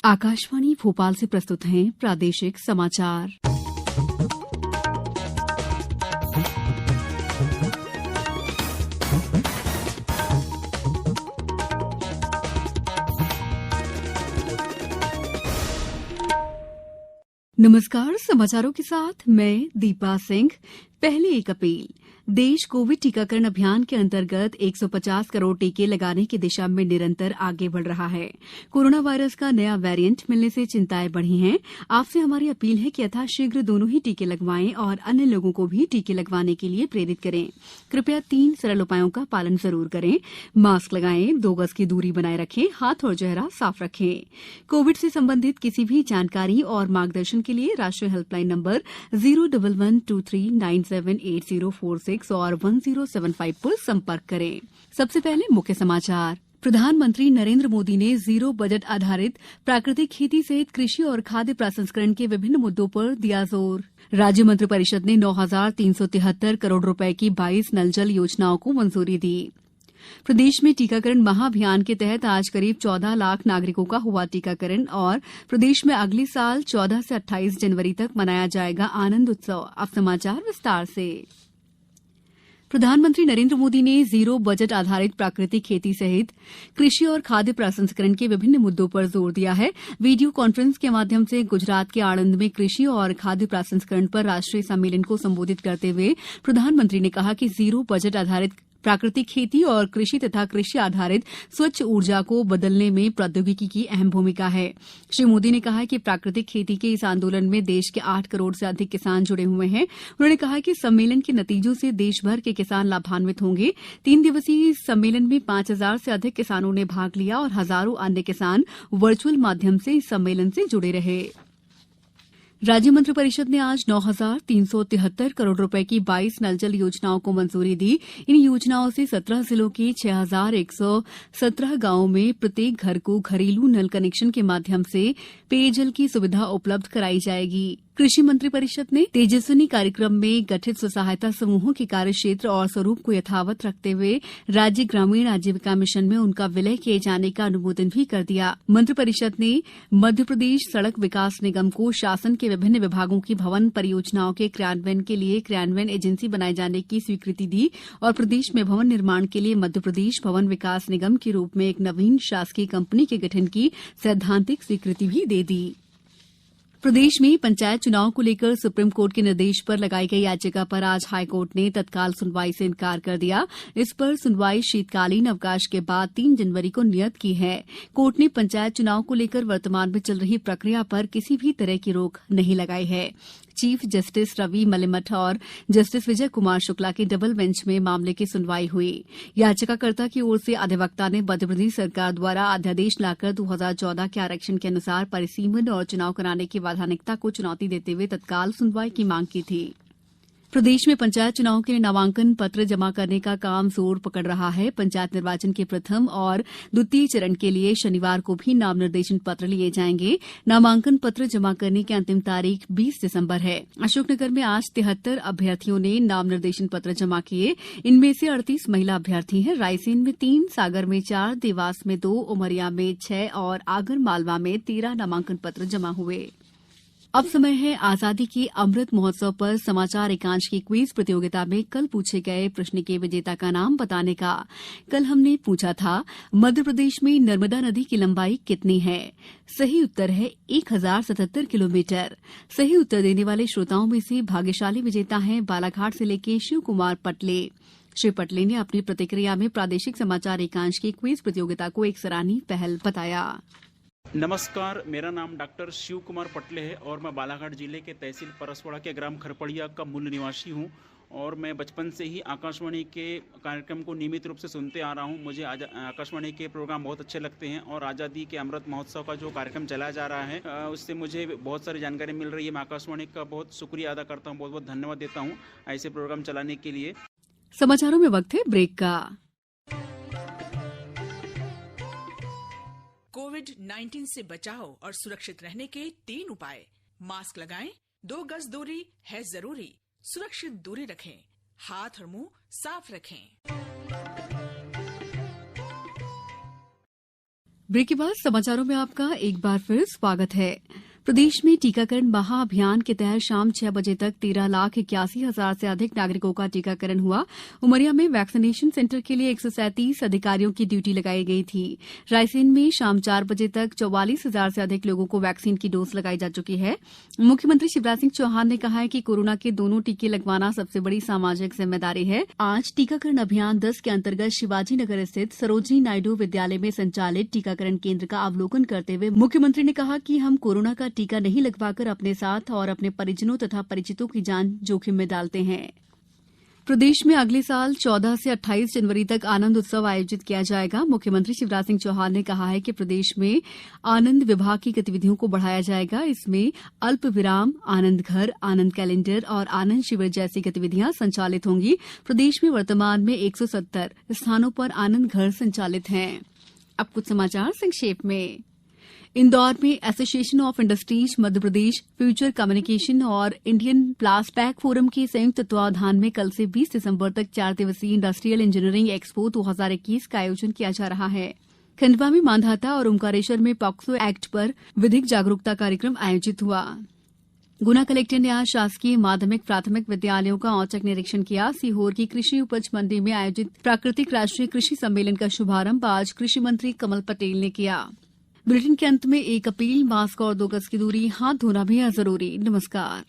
आकाशवाणी भोपाल से प्रस्तुत हैं प्रादेशिक समाचार। नमस्कार, समाचारों के साथ मैं दीपा सिंह। पहले एक अपील। देश कोविड टीकाकरण अभियान के अंतर्गत 150 करोड़ टीके लगाने की दिशा में निरंतर आगे बढ़ रहा है। कोरोना वायरस का नया वेरिएंट मिलने से चिंताएं बढ़ी हैं। आपसे हमारी अपील है कि यथाशीघ्र दोनों ही टीके लगवाएं और अन्य लोगों को भी टीके लगवाने के लिए प्रेरित करें। कृपया 3 सरल उपायों का पालन जरूर करें। मास्क लगाएं, 2 गज की दूरी बनाए रखें, हाथ और चेहरा साफ रखें। कोविड से संबंधित किसी भी जानकारी और मार्गदर्शन के लिए राष्ट्रीय हेल्पलाइन नंबर 01123978046 और 1075 पर संपर्क करें। सबसे पहले मुख्य समाचार। प्रधानमंत्री नरेंद्र मोदी ने जीरो बजट आधारित प्राकृतिक खेती सहित कृषि और खाद्य प्रसंस्करण के विभिन्न मुद्दों पर दिया जोर। राज्य मंत्रिपरिषद ने 9,373 करोड़ रुपए की 22 नल जल योजनाओं को मंजूरी दी। प्रदेश में टीकाकरण महाअभियान के तहत आज करीब 14 लाख नागरिकों का हुआ टीकाकरण और प्रदेश में अगले साल 14 से 28 जनवरी तक मनाया जाएगा आनंद उत्सव। अब समाचार विस्तार से। प्रधानमंत्री नरेंद्र मोदी ने जीरो बजट आधारित प्राकृतिक खेती सहित कृषि और खाद्य प्रसंस्करण के विभिन्न मुद्दों पर जोर दिया है। वीडियो कॉन्फ्रेंस के माध्यम से गुजरात के आणंद में कृषि और खाद्य प्रसंस्करण पर राष्ट्रीय सम्मेलन को संबोधित करते हुए प्रधानमंत्री ने कहा कि जीरो बजट आधारित प्राकृतिक खेती और कृषि तथा कृषि आधारित स्वच्छ ऊर्जा को बदलने में प्रौद्योगिकी की अहम भूमिका है। श्री मोदी ने कहा कि प्राकृतिक खेती के इस आंदोलन में देश के 8 करोड़ से अधिक किसान जुड़े हुए हैं। उन्होंने कहा कि सम्मेलन के नतीजों से देश भर के किसान लाभान्वित होंगे। 3 दिवसीय इस सम्मेलन में 5,000 से अधिक किसानों ने भाग लिया और हजारों अन्य किसान वर्चुअल माध्यम से इस सम्मेलन से जुड़े रहे। राज्य मंत्रिपरिषद ने आज 9,373 करोड़ रुपए की 22 नल जल योजनाओं को मंजूरी दी। इन योजनाओं से 17 जिलों के 6,117 गांवों में प्रत्येक घर को घरेलू नल कनेक्शन के माध्यम से पेयजल की सुविधा उपलब्ध कराई जाएगी। कृषि मंत्रिपरिषद ने तेजस्विनी कार्यक्रम में गठित स्वसहायता समूहों के कार्यक्षेत्र और स्वरूप को यथावत रखते हुए राज्य ग्रामीण आजीविका मिशन में उनका विलय किए जाने का अनुमोदन भी कर दिया। मंत्रिपरिषद ने मध्य प्रदेश सड़क विकास निगम को शासन के विभिन्न विभागों की भवन परियोजनाओं के क्रियान्वयन के लिए क्रियान्वयन एजेंसी बनाए जाने की स्वीकृति दी और प्रदेश में भवन निर्माण के लिए मध्य प्रदेश भवन विकास निगम के रूप में एक नवीन शासकीय कंपनी के गठन की सैद्धांतिक स्वीकृति भी दे दी। प्रदेश में पंचायत चुनाव को लेकर सुप्रीम कोर्ट के निर्देश पर लगाई गई याचिका पर आज हाईकोर्ट ने तत्काल सुनवाई से इनकार कर दिया। इस पर सुनवाई शीतकालीन अवकाश के बाद 3 जनवरी को नियत की है। कोर्ट ने पंचायत चुनाव को लेकर वर्तमान में चल रही प्रक्रिया पर किसी भी तरह की रोक नहीं लगाई है। चीफ जस्टिस रवि मलिमठ और जस्टिस विजय कुमार शुक्ला की डबल बेंच में मामले की सुनवाई हुई। याचिकाकर्ता की ओर से अधिवक्ता ने मध्यप्रदेश सरकार द्वारा अध्यादेश लाकर 2014 के आरक्षण के अनुसार परिसीमन और चुनाव कराने की वैधानिकता को चुनौती देते हुए तत्काल सुनवाई की मांग की थी। प्रदेश में पंचायत चुनाव के लिए नामांकन पत्र जमा करने का काम जोर पकड़ रहा है। पंचायत निर्वाचन के प्रथम और द्वितीय चरण के लिए शनिवार को भी नाम निर्देशन पत्र लिए जाएंगे। नामांकन पत्र जमा करने की अंतिम तारीख 20 दिसंबर है। अशोकनगर में आज 73 अभ्यर्थियों ने नाम निर्देशन पत्र जमा किए। इनमें से 38 महिला अभ्यर्थी हैं। रायसेन में 3, सागर में 4, देवास में 2, उमरिया में 6 और आगर मालवा में 13 नामांकन पत्र जमा हुए। अब समय है आजादी के अमृत महोत्सव पर समाचार एकांश की क्विज प्रतियोगिता में कल पूछे गए प्रश्न के विजेता का नाम बताने का। कल हमने पूछा था, मध्य प्रदेश में नर्मदा नदी की लंबाई कितनी है? सही उत्तर है 1077 किलोमीटर। सही उत्तर देने वाले श्रोताओं में से भाग्यशाली विजेता हैं बालाघाट जिले के शिव कुमार पटले। श्री पटले ने अपनी प्रतिक्रिया में प्रादेशिक समाचार एकांश की क्विज प्रतियोगिता को एक सराहनीय पहल बताया। नमस्कार, मेरा नाम डॉक्टर शिव कुमार पटले है और मैं बालाघाट जिले के तहसील परसवाड़ा के ग्राम खरपड़िया का मूल निवासी हूं और मैं बचपन से ही आकाशवाणी के कार्यक्रम को नियमित रूप से सुनते आ रहा हूं। मुझे आज आकाशवाणी के प्रोग्राम बहुत अच्छे लगते हैं और आज़ादी के अमृत महोत्सव का जो कार्यक्रम चलाया जा रहा है उससे मुझे बहुत सारी जानकारी मिल रही है। मैं आकाशवाणी का बहुत शुक्रिया अदा करता हूँ, बहुत बहुत धन्यवाद देता हूँ ऐसे प्रोग्राम चलाने के लिए। समाचारों में वक्त है ब्रेक का। कोविड-19 से बचाव और सुरक्षित रहने के 3 उपाय। मास्क लगाएं, 2 गज दूरी है जरूरी, सुरक्षित दूरी रखें, हाथ और मुंह साफ रखें। ब्रेक के बाद समाचारों में आपका एक बार फिर स्वागत है। प्रदेश में टीकाकरण महाअभियान के तहत शाम 6 बजे तक 13,81,000 से अधिक नागरिकों का टीकाकरण हुआ। उमरिया में वैक्सीनेशन सेंटर के लिए 137 अधिकारियों की ड्यूटी लगाई गई थी। रायसेन में शाम 4 बजे तक 44,000 से अधिक लोगों को वैक्सीन की डोज लगाई जा चुकी है। मुख्यमंत्री शिवराज सिंह चौहान ने कहा है कि कोरोना के दोनों टीके लगवाना सबसे बड़ी सामाजिक जिम्मेदारी है। आज टीकाकरण अभियान 10 के अंतर्गत शिवाजी नगर स्थित सरोजिनी नायडू विद्यालय में संचालित टीकाकरण केंद्र का अवलोकन करते हुए मुख्यमंत्री ने कहा कि हम कोरोना का टीका नहीं लगवाकर अपने साथ और अपने परिजनों तथा परिचितों की जान जोखिम में डालते हैं। प्रदेश में अगले साल 14 से 28 जनवरी तक आनंद उत्सव आयोजित किया जाएगा। मुख्यमंत्री शिवराज सिंह चौहान ने कहा है कि प्रदेश में आनंद विभाग की गतिविधियों को बढ़ाया जाएगा। इसमें अल्प विराम, आनंद घर, आनंद कैलेंडर और आनंद शिविर जैसी गतिविधियां संचालित होंगी। प्रदेश में वर्तमान में 170 स्थानों पर आनंद घर संचालित हैं। अब कुछ समाचार संक्षेप में। इंदौर में association of industries Madhya Pradesh, future communication और इंडियन प्लासपैक फोरम के संयुक्त तत्वावधान में कल से 20 दिसंबर तक 4 दिवसीय इंडस्ट्रियल इंजीनियरिंग एक्सपो 2021 का आयोजन किया जा रहा है। खंडवा में मांधाता और ओमकारेश्वर में पॉक्सो एक्ट पर विधिक जागरूकता कार्यक्रम आयोजित हुआ। गुना कलेक्टर ने आज शासकीय माध्यमिक प्राथमिक विद्यालयों का औचक निरीक्षण किया। सीहोर की कृषि उपज मंडी में आयोजित प्राकृतिक राष्ट्रीय कृषि सम्मेलन का शुभारंभ आज कृषि मंत्री कमल पटेल ने किया। बुलेटिन के अंत में एक अपील, मास्क और 2 गज की दूरी, हाथ धोना भी है जरूरी। नमस्कार।